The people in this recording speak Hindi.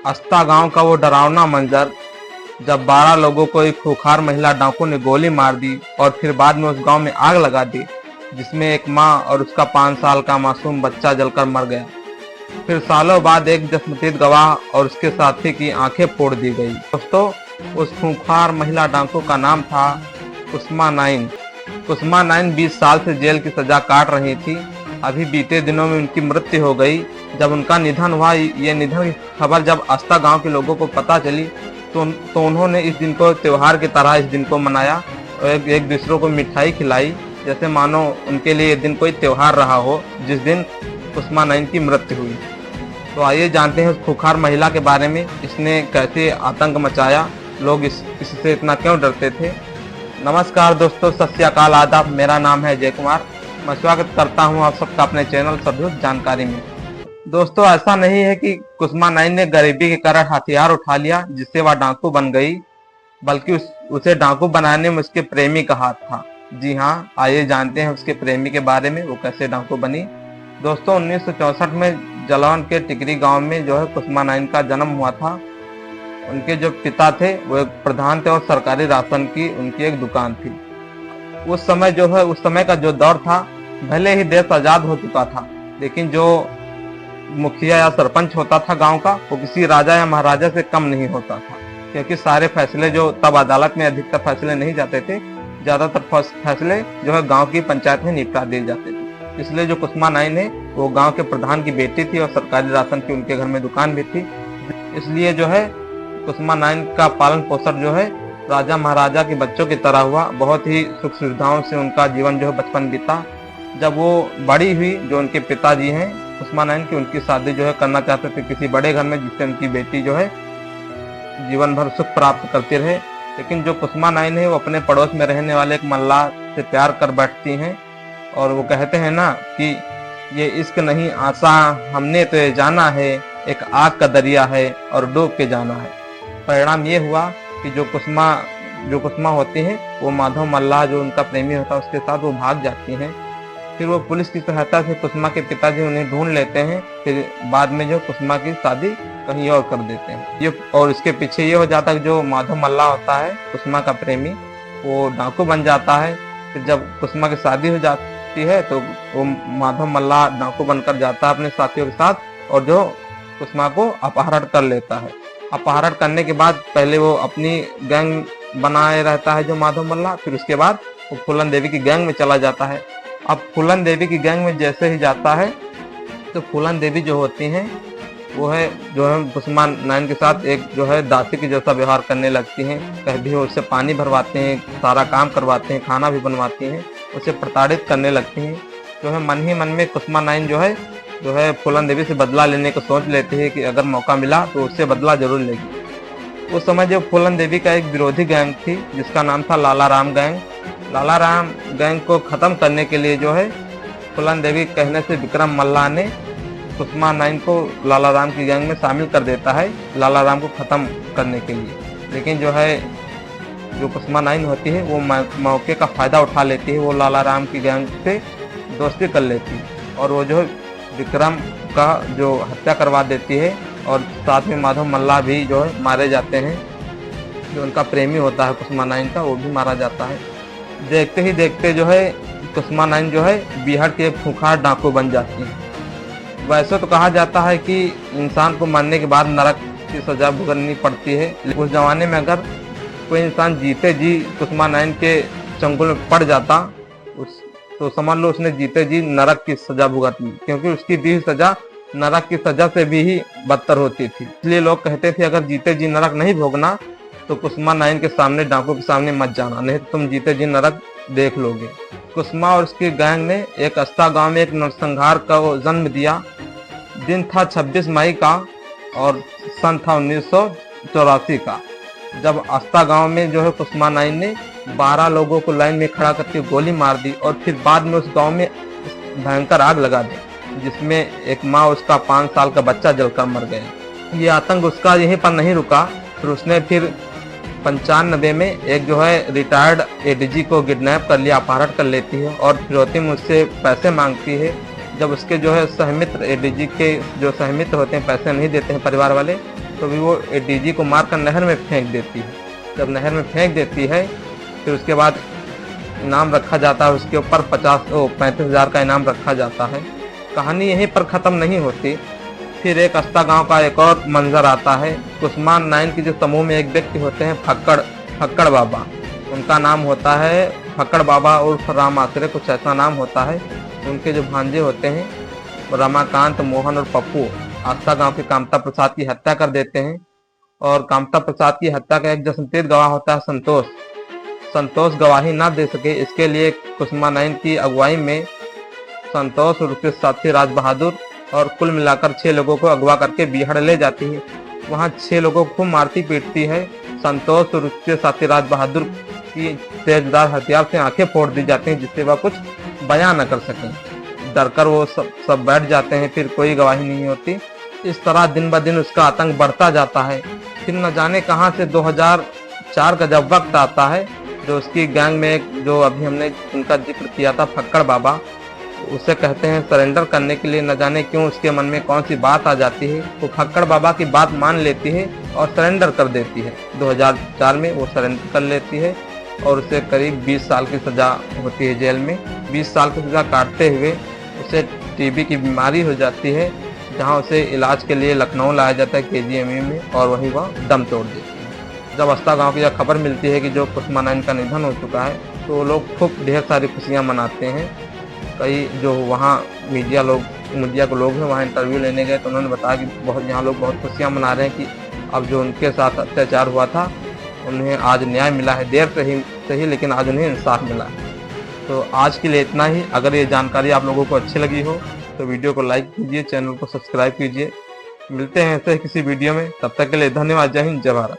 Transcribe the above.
अस्ता गांव का वो डरावना मंजर, जब 12 लोगों को एक खूंखार महिला डाकू ने गोली मार दी और फिर बाद में उस गांव में आग लगा दी, जिसमें एक मां और उसका 5 साल का मासूम बच्चा जलकर मर गया। फिर सालों बाद एक जसमुतीत गवाह और उसके साथी की आंखें फोड़ दी गई। दोस्तों, उस खूंखार महिला डाकू का नाम था कुसुमा नाइन। कुसुमा नाइन 20 साल से जेल की सजा काट रही थी। अभी बीते दिनों में उनकी मृत्यु हो गई। जब उनका निधन हुआ, ये निधन की खबर जब आस्था गांव के लोगों को पता चली तो उन्होंने इस दिन को त्योहार की तरह इस दिन को मनाया और एक दूसरे को मिठाई खिलाई, जैसे मानो उनके लिए ये दिन कोई त्योहार रहा हो जिस दिन कुसुमा नाइन की मृत्यु हुई। तो आइए जानते हैं उस खूंखार महिला के बारे में, इसने कैसे आतंक मचाया, लोग इससे इतना क्यों डरते थे। नमस्कार दोस्तों, सत श्री अकाल, आदाब। मेरा नाम है जय कुमार। मैं स्वागत करता हूं आप सबका अपने चैनल सदगुप्त जानकारी में। दोस्तों, ऐसा नहीं है कि कुसुमा नाइन ने गरीबी के कारण हथियार उठा लिया जिससे वह डाकू बन गई, बल्कि उसे डाकू बनाने में उसके प्रेमी का हाथ था। जी हाँ, आइए जानते हैं उसके प्रेमी के बारे में, वो कैसे डाकू बनी। दोस्तों, 1964 में जलौन के टिकरी गांव में जो है कुसुमा नाइन का जन्म हुआ था। उनके जो पिता थे वो एक प्रधान थे और सरकारी राशन की उनकी एक दुकान थी। उस समय का जो दौर था, भले ही देश आजाद हो चुका था, लेकिन जो मुखिया या सरपंच होता था गांव का, वो किसी राजा या महाराजा से कम नहीं होता था, क्योंकि सारे फैसले जो तब अदालत में अधिकतर फैसले नहीं जाते थे, ज्यादातर फैसले जो है गांव की पंचायत में निपटा दिए जाते थे। इसलिए जो कुसुमा नाइन है वो गांव के प्रधान की बेटी थी और सरकारी राशन की उनके घर में दुकान भी थी। इसलिए जो है कुसुमा नाइन का पालन पोषण जो है राजा महाराजा के बच्चों की तरह हुआ। बहुत ही सुख सुविधाओं से उनका जीवन जो है बचपन बीता। जब वो बड़ी हुई, जो उनके पिताजी हैं कुसुमा नाइन की, उनकी शादी जो है करना चाहते थे किसी बड़े घर में, जिससे उनकी बेटी जो है जीवन भर सुख प्राप्त करती रहे। लेकिन जो कुसुमा नाइन है वो अपने पड़ोस में रहने वाले एक मल्लाह से प्यार कर बैठती हैं और वो कहते हैं ना कि ये इश्क नहीं आसा, हमने तो ये जाना है, एक आग का दरिया है और डूब के जाना है। परिणाम ये हुआ कि जो कुसुमा होती है वो माधव मल्लाह, जो उनका प्रेमी होता है, उसके साथ वो भाग जाती हैं। फिर वो पुलिस की सहायता से कुसुमा के पिताजी उन्हें ढूंढ लेते हैं। फिर बाद में जो कुसुमा की शादी कहीं और कर देते हैं। ये और इसके पीछे ये हो जाता है कि जो माधव मल्लाह होता है कुसुमा का प्रेमी, वो डाकू बन जाता है। फिर जब कुसुमा की शादी हो जाती है तो वो माधव मल्लाह डाकू बनकर जाता है अपने साथियों के साथ और जो कुसुमा को अपहरण कर लेता है। अपहरण करने के बाद पहले वो अपनी गैंग बनाए रहता है जो माधव मल्लाह, फिर उसके बाद वो फूलन देवी की गैंग में चला जाता है। अब फूलन देवी की गैंग में जैसे ही जाता है तो फूलन देवी जो होती हैं वो है जो है कुसुमा नाइन के साथ एक जो है दासी की जैसा व्यवहार करने लगती हैं। कभी उससे पानी भरवाते हैं, सारा काम करवाते हैं, खाना भी बनवाती हैं, उसे प्रताड़ित करने लगती हैं। जो है मन ही मन में कुसुमा नाइन जो है फूलन देवी से बदला लेने को सोच लेती है कि अगर मौका मिला तो उससे बदला जरूर लेगी। उस समय जो फूलन देवी का एक विरोधी गैंग थी जिसका नाम था लाला राम गैंग। लाला राम गैंग को खत्म करने के लिए जो है फूलन देवी कहने से विक्रम मल्लाह ने कुसुमा नाइन को लाला राम की गैंग में शामिल कर देता है, लाला राम को खत्म करने के लिए। लेकिन जो कुसुमा नाइन होती है वो मौके का फायदा उठा लेती है, वो लाला राम की गैंग से दोस्ती कर लेती है और वो जो विक्रम का जो हत्या करवा देती है और साथ में माधव मल्लाह भी जो है मारे जाते हैं। जो उनका प्रेमी होता है कुसुमा नाइन का, वो भी मारा जाता है। देखते ही देखते जो है कुसुमा नाइन जो है बिहार के खूंखार डाकू बन जाती है। वैसे तो कहा जाता है कि इंसान को मरने के बाद नरक की सजा भुगतनी पड़ती है। उस जमाने में अगर कोई इंसान जीते जी कुसुमा नाइन के चंगुल में पड़ जाता तो समझ लो उसने जीते जी नरक की सजा भुगतनी, क्योंकि उसकी दी सजा नरक की सजा से भी ही बदतर होती थी। इसलिए लोग कहते थे अगर जीते जी नरक नहीं भोगना तो कुसुमा नाइन के सामने, डाकू के सामने मत जाना, नहीं तो तुम जीते जी नरक देख लोगे। कुसुमा और उसकी गैंग ने एक अस्ता गांव में एक नरसंहार का जन्म दिया। दिन था 26 मई का और सन था 1984 का, जब अस्ता गांव में जो है कुसुमा नाइन ने 12 लोगों को लाइन में खड़ा करके गोली मार दी और फिर बाद में उस गांव में भयंकर आग लगा दी, जिसमें एक माँ उसका 5 साल का बच्चा जलकर मर गया। ये आतंक उसका यहीं पर नहीं रुका, फिर उसने फिर 95 में एक जो है रिटायर्ड एडीजी को किडनैप कर लिया, अपहरण कर लेती है और फिरौती में उससे पैसे मांगती है। जब उसके जो है सहमित्र एडीजी के जो सहमित्र होते हैं पैसे नहीं देते हैं परिवार वाले, तो भी वो डीजी को मारकर नहर में फेंक देती है। जब नहर में फेंक देती है फिर उसके बाद इनाम रखा जाता है, उसके ऊपर 35,000 का इनाम रखा जाता है। कहानी यहीं पर ख़त्म नहीं होती। फिर एक अस्ता गांव का एक और मंजर आता है। कुसमान 9 के जो समूह में एक व्यक्ति होते हैं फक्कड़ बाबा, उनका नाम होता है फक्कड़ बाबा उर्फ राम आश्रय, कुछ ऐसा नाम होता है। उनके जो भांजे होते हैं रमाकांत, मोहन और पप्पू, आस्था गांव के कामता प्रसाद की हत्या कर देते हैं। और कामता प्रसाद की हत्या का एक जसनतेज गवाह होता है संतोष गवाही ना दे सके, इसके लिए कुसुमा 9 की अगुवाई में संतोष और उसके साथी राज बहादुर और कुल मिलाकर 6 लोगों को अगवा करके बिहाड़ ले जाती है। वहां 6 लोगों को मारती पीटती है। संतोष और उसके साथी राज बहादुर की तेजदार हथियार से आंखें फोड़ दी जाती हैं, जिससे वह कुछ बयां न कर सकें। डरकर वो सब बैठ जाते हैं, फिर कोई गवाही नहीं होती। इस तरह दिन ब दिन उसका आतंक बढ़ता जाता है। फिर न जाने कहां से 2004 का जब वक्त आता है, जो उसकी गैंग में एक जो अभी हमने उनका जिक्र किया था फक्कड़ बाबा, उसे कहते हैं सरेंडर करने के लिए। न जाने क्यों उसके मन में कौन सी बात आ जाती है, वो फक्कड़ बाबा की बात मान लेती है और सरेंडर कर देती है। 2004 में वो सरेंडर कर लेती है और उसे करीब 20 साल की सजा होती है जेल में। 20 साल की सजा काटते हुए उसे टीबी की बीमारी हो जाती है, जहां उसे इलाज के लिए लखनऊ लाया जाता है KGMU में, और वहीं वह दम तोड़ देती है। जब अस्ता गांव की यह खबर मिलती है कि जो कुसुमा 9 का निधन हो चुका है, तो वो लोग खूब ढेर सारी खुशियां मनाते हैं। कई जो वहाँ मीडिया को लोग हैं, वहाँ इंटरव्यू लेने गए तो उन्होंने बताया कि यहाँ लोग बहुत खुशियाँ मना रहे हैं कि अब जो उनके साथ अत्याचार हुआ था उन्हें आज न्याय मिला है। देर से ही लेकिन आज उन्हें इंसाफ मिला है। तो आज के लिए इतना ही। अगर ये जानकारी आप लोगों को अच्छी लगी हो तो वीडियो को लाइक कीजिए, चैनल को सब्सक्राइब कीजिए। मिलते हैं ऐसे किसी वीडियो में, तब तक के लिए धन्यवाद। जय हिंद, जय भारत।